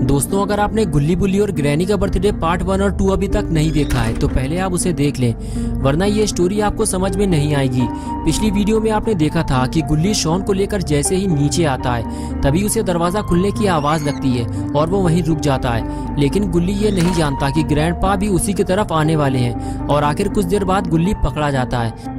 दोस्तों, अगर आपने गुल्ली बुल्ली और ग्रैनी का बर्थडे पार्ट 1 और 2 अभी तक नहीं देखा है तो पहले आप उसे देख लें, वरना ये स्टोरी आपको समझ में नहीं आएगी। पिछली वीडियो में आपने देखा था कि गुल्ली शॉन को लेकर जैसे ही नीचे आता है तभी उसे दरवाजा खुलने की आवाज लगती है और वो वहीं रुक जाता है। लेकिन गुल्ली ये नहीं जानता कि ग्रैंडपा भी उसी की तरफ आने वाले हैं और आखिर कुछ देर बाद गुल्ली पकड़ा जाता है।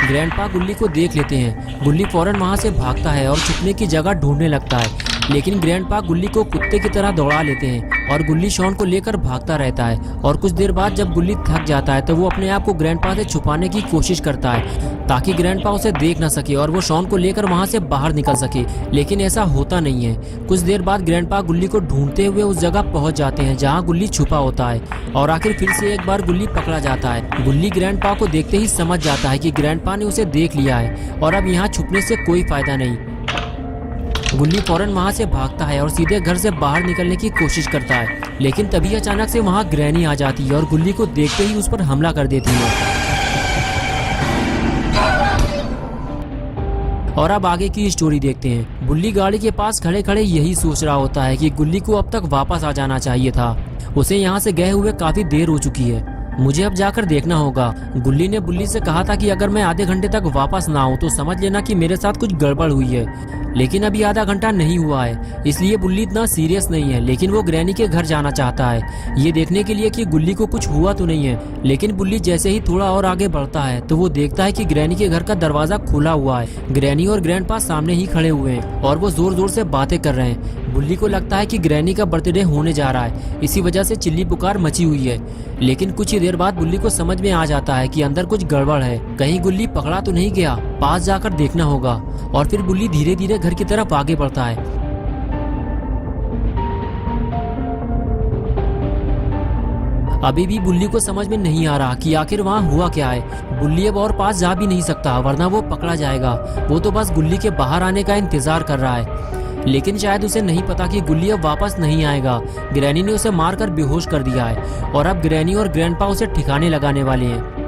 ग्रैंडपा गुल्ली को देख लेते हैं। गुल्ली फौरन वहां से भागता है और छुपने की जगह ढूंढने लगता है, लेकिन ग्रैंडपा गुल्ली को कुत्ते की तरह दौड़ा लेते हैं और गुल्ली शॉन को लेकर भागता रहता है। और कुछ देर बाद जब गुल्ली थक जाता है तो वो अपने आप को ग्रैंडपा से छुपाने की कोशिश करता है ताकि ग्रैंडपा उसे देख ना सके और वो शॉन को लेकर वहां से बाहर निकल सके, लेकिन ऐसा होता नहीं है। कुछ देर बाद ग्रैंडपा गुल्ली को ढूंढते हुए उस जगह पहुंच जाते हैं जहाँ गुल्ली छुपा होता है और आखिर फिर से एक बार गुल्ली पकड़ा जाता है। गुल्ली ग्रैंडपा को देखते ही समझ जाता है कि ग्रैंडपा ने उसे देख लिया है और अब यहाँ छुपने से कोई फायदा नहीं। गुल्ली फौरन वहां से भागता है और सीधे घर से बाहर निकलने की कोशिश करता है, लेकिन तभी अचानक से वहां ग्रैनी आ जाती है और गुल्ली को देखते ही उस पर हमला कर देती है। और अब आगे की स्टोरी देखते हैं। गुल्ली गाड़ी के पास खड़े खड़े यही सोच रहा होता है कि गुल्ली को अब तक वापस आ जाना चाहिए था। उसे यहाँ से गए हुए काफी देर हो चुकी है, मुझे अब जाकर देखना होगा। गुल्ली ने बुल्ली से कहा था कि अगर मैं आधे घंटे तक वापस ना आऊं तो समझ लेना कि मेरे साथ कुछ गड़बड़ हुई है, लेकिन अभी आधा घंटा नहीं हुआ है, इसलिए बुल्ली इतना सीरियस नहीं है। लेकिन वो ग्रैनी के घर जाना चाहता है ये देखने के लिए कि गुल्ली को कुछ हुआ तो नहीं है। लेकिन बुल्ली जैसे ही थोड़ा और आगे बढ़ता है तो वो देखता है कि ग्रैनी के घर का दरवाजा खुला हुआ है। ग्रैनी और ग्रैंडपा सामने ही खड़े हुए हैं और वो जोर जोर से बातें कर रहे हैं। बुल्ली को लगता है कि ग्रैनी का बर्थडे होने जा रहा है, इसी वजह से चिल्ली पुकार मची हुई है। लेकिन कुछ ही देर बाद बुल्ली को समझ में आ जाता है कि अंदर कुछ गड़बड़ है, कहीं गुल्ली पकड़ा तो नहीं गया, पास जाकर देखना होगा। और फिर बुल्ली धीरे धीरे घर की तरफ आगे बढ़ता है। अभी भी बुल्ली को समझ में नहीं आ रहा कि आखिर वहाँ हुआ क्या है। बुल्ली अब और पास जा भी नहीं सकता वरना वो पकड़ा जाएगा। वो तो बस गुल्ली के बाहर आने का इंतजार कर रहा है, लेकिन शायद उसे नहीं पता कि गुल्ली अब वापस नहीं आएगा। ग्रैनी ने उसे मारकर बेहोश कर दिया है और अब ग्रैनी और ग्रैंडपा उसे ठिकाने लगाने वाले हैं।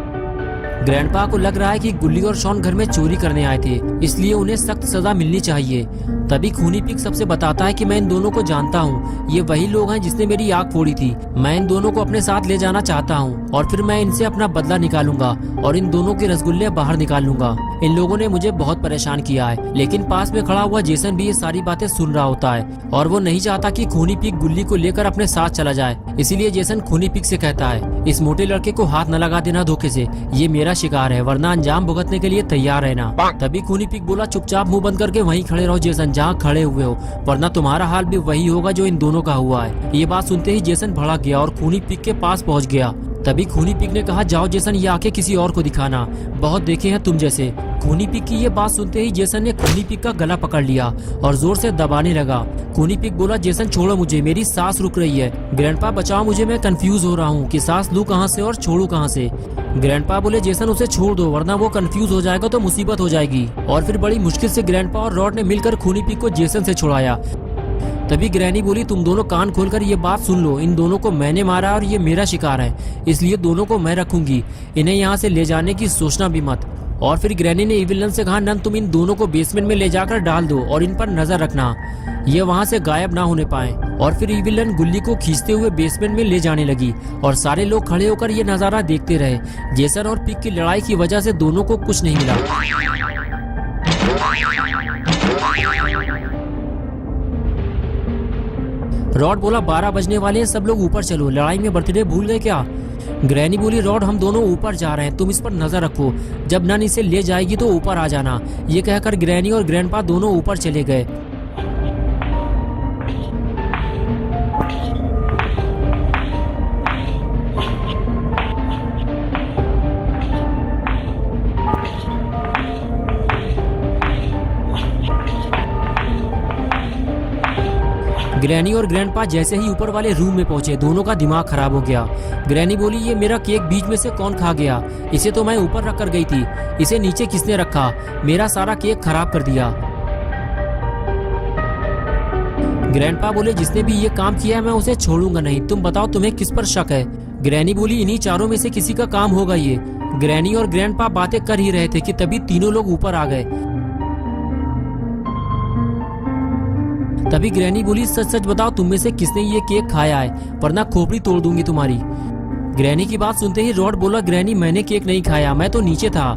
ग्रैंडपा को लग रहा है कि गुल्ली और शॉन घर में चोरी करने आए थे, इसलिए उन्हें सख्त सजा मिलनी चाहिए। तभी खूनी पिग सबसे बताता है कि मैं इन दोनों को जानता हूँ, ये वही लोग हैं जिसने मेरी आँख फोड़ी थी। मैं इन दोनों को अपने साथ ले जाना चाहता हूँ और फिर मैं इनसे अपना बदला निकालूंगा और इन दोनों के रसगुल्ले बाहर निकाल लूंगा। इन लोगों ने मुझे बहुत परेशान किया है। लेकिन पास में खड़ा हुआ जेसन भी ये सारी बातें सुन रहा होता है और वो नहीं चाहता कि खूनी पिग गुल्ली को लेकर अपने साथ चला जाए। इसीलिए जेसन खूनी पिग से कहता है, इस मोटे लड़के को हाथ न लगा देना धोखे से, ये मेरा शिकार है, वरना अंजाम भुगतने के लिए तैयार रहना। तभी खूनी पिग बोला, चुपचाप मुंह बंद करके वहीं खड़े रहो जेसन, जहाँ खड़े हुए हो, वरना तुम्हारा हाल भी वही होगा जो इन दोनों का हुआ है। ये बात सुनते ही जेसन भड़क गया और खूनी पिग के पास पहुँच गया। तभी खूनी पिग ने कहा, जाओ जेसन, ये आंखें किसी और को दिखाना, बहुत देखे हैं तुम जैसे। खूनी पिग की ये बात सुनते ही जेसन ने खूनी पिग का गला पकड़ लिया और जोर से दबाने लगा। खूनी पिग बोला, जेसन छोड़ो मुझे, मेरी सांस रुक रही है। ग्रैंडपा बचाओ मुझे, मैं कंफ्यूज हो रहा हूँ कि सांस लूं कहाँ से और छोड़ू कहाँ से। ग्रैंडपा बोले, जेसन उसे छोड़ दो, वरना वो कंफ्यूज हो जाएगा तो मुसीबत हो जाएगी। और फिर बड़ी मुश्किल से ग्रैंडपा और रॉड ने मिलकर खूनी पिग को जेसन से छुड़ाया। तभी ग्रैनी बोली, तुम दोनों कान खोलकर ये बात सुन लो, इन दोनों को मैंने मारा और ये मेरा शिकार है, इसलिए दोनों को मैं रखूंगी, इन्हें यहाँ से ले जाने की सोचना भी मत। और फिर ग्रैनी ने इविल नन से कहा, नन तुम इन दोनों को बेसमेंट में ले जाकर डाल दो और इन पर नजर रखना, ये वहाँ से गायब ना होने पाए। और फिर इविल नन गुल्ली को खींचते हुए बेसमेंट में ले जाने लगी और सारे लोग खड़े होकर ये नजारा देखते रहे। जेसन और पिग की लड़ाई की वजह से दोनों को कुछ नहीं मिला। रॉड बोला, 12 बजने वाले हैं, सब लोग ऊपर चलो, लड़ाई में बर्थडे भूल गए क्या? ग्रैनी बोली, रॉड हम दोनों ऊपर जा रहे हैं, तुम इस पर नजर रखो, जब नन इसे ले जाएगी तो ऊपर आ जाना। ये कहकर ग्रैनी और ग्रैंडपा दोनों ऊपर चले गए। ग्रैनी और ग्रैंडपा जैसे ही ऊपर वाले रूम में पहुंचे दोनों का दिमाग खराब हो गया। ग्रैनी बोली, ये मेरा केक बीच में से कौन खा गया? इसे तो मैं ऊपर रख कर गई थी, इसे नीचे किसने रखा? मेरा सारा केक खराब कर दिया। ग्रैंडपा बोले, जिसने भी ये काम किया है मैं उसे छोड़ूंगा नहीं, तुम बताओ तुम्हें किस पर शक है? ग्रैनी बोली, इन्हीं चारों में से किसी का काम होगा ये। ग्रैनी और ग्रैंडपा बातें कर ही रहे थे कि तभी तीनों लोग ऊपर आ गए। तभी ग्रैनी बोली, सच सच बताओ तुम में से किसने ये केक खाया है, वरना खोपड़ी तोड़ दूंगी तुम्हारी। ग्रैनी की बात सुनते ही रॉड बोला, ग्रैनी मैंने केक नहीं खाया, मैं तो नीचे था।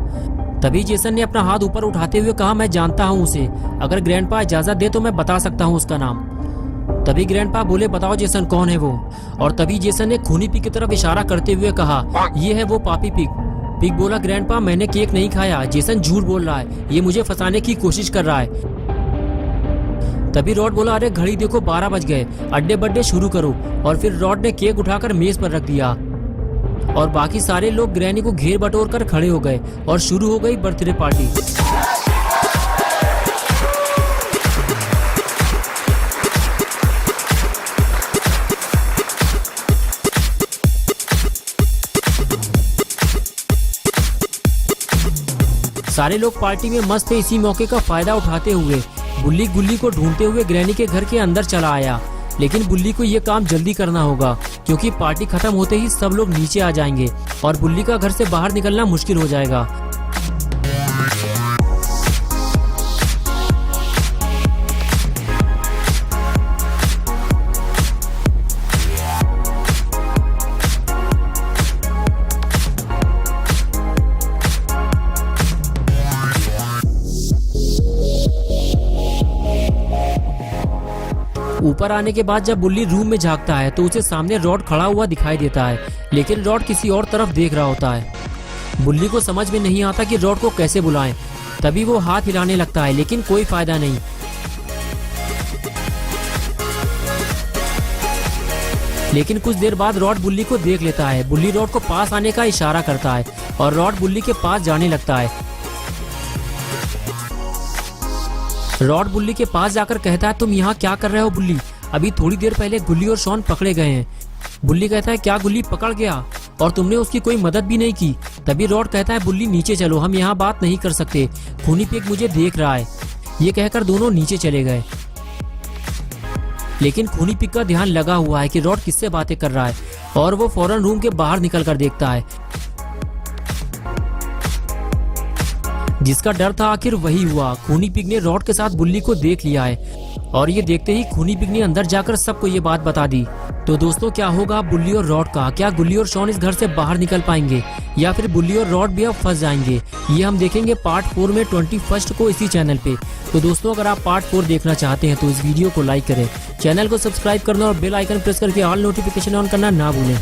तभी जेसन ने अपना हाथ ऊपर उठाते हुए कहा, मैं जानता हूँ उसे, अगर ग्रैंडपा इजाजत दे तो मैं बता सकता हूँ उसका नाम। तभी ग्रैंडपा बोले, बताओ जेसन कौन है वो। और तभी जेसन ने खूनी पिग की तरफ इशारा करते हुए कहा, ये है वो पापी पिग। पिग बोला, ग्रैंडपा मैंने केक नहीं खाया, जेसन झूठ बोल रहा है, ये मुझे फंसाने की कोशिश कर रहा है। तभी रॉड बोला, अरे घड़ी देखो 12 बज गए, अड्डे बड्डे शुरू करो। और फिर रॉड ने केक उठाकर मेज पर रख दिया और बाकी सारे लोग ग्रैनी को घेर बटोर कर खड़े हो गए और शुरू हो गई बर्थडे पार्टी। सारे लोग पार्टी में मस्त थे। इसी मौके का फायदा उठाते हुए बुल्ली गुल्ली को ढूंढते हुए ग्रैनी के घर के अंदर चला आया। लेकिन बुल्ली को ये काम जल्दी करना होगा क्योंकि पार्टी खत्म होते ही सब लोग नीचे आ जाएंगे और बुल्ली का घर से बाहर निकलना मुश्किल हो जाएगा। ऊपर आने के बाद जब बुल्ली रूम में झांकता है तो उसे सामने रॉड खड़ा हुआ दिखाई देता है, लेकिन रॉड किसी और तरफ देख रहा होता है। बुल्ली को समझ में नहीं आता कि रॉड को कैसे बुलाएं। तभी वो हाथ हिलाने लगता है, लेकिन कोई फायदा नहीं। लेकिन कुछ देर बाद रॉड बुल्ली को देख लेता है। बुल्ली रॉड को पास आने का इशारा करता है और रॉड बुल्ली के पास जाने लगता है। रॉड बुल्ली के पास जाकर कहता है, तुम यहाँ क्या कर रहे हो बुल्ली? अभी थोड़ी देर पहले गुल्ली और शॉन पकड़े गए हैं। बुल्ली कहता है, क्या गुल्ली पकड़ गया और तुमने उसकी कोई मदद भी नहीं की? तभी रॉड कहता है, बुल्ली नीचे चलो, हम यहाँ बात नहीं कर सकते, खूनी पिग मुझे देख रहा है। ये कहकर दोनों नीचे चले गए। लेकिन खूनी पिग का ध्यान लगा हुआ है कि रॉड किससे बातें कर रहा है और वो फौरन रूम के बाहर निकल कर देखता है। जिसका डर था आखिर वही हुआ। खूनी पिग ने रॉड के साथ बुल्ली को देख लिया है और ये देखते ही खूनी पिग ने अंदर जाकर सबको ये बात बता दी। तो दोस्तों, क्या होगा बुल्ली और रॉड का? क्या गुल्ली और शॉन इस घर से बाहर निकल पाएंगे या फिर बुल्ली और रॉड भी अब फंस जाएंगे? ये हम देखेंगे पार्ट 4 में 21 को इसी चैनल पे। तो दोस्तों, अगर आप पार्ट 4 देखना चाहते हैं तो इस वीडियो को लाइक करें, चैनल को सब्सक्राइब करना और बेल आइकन प्रेस करके ऑल नोटिफिकेशन ऑन करना ना भूलें।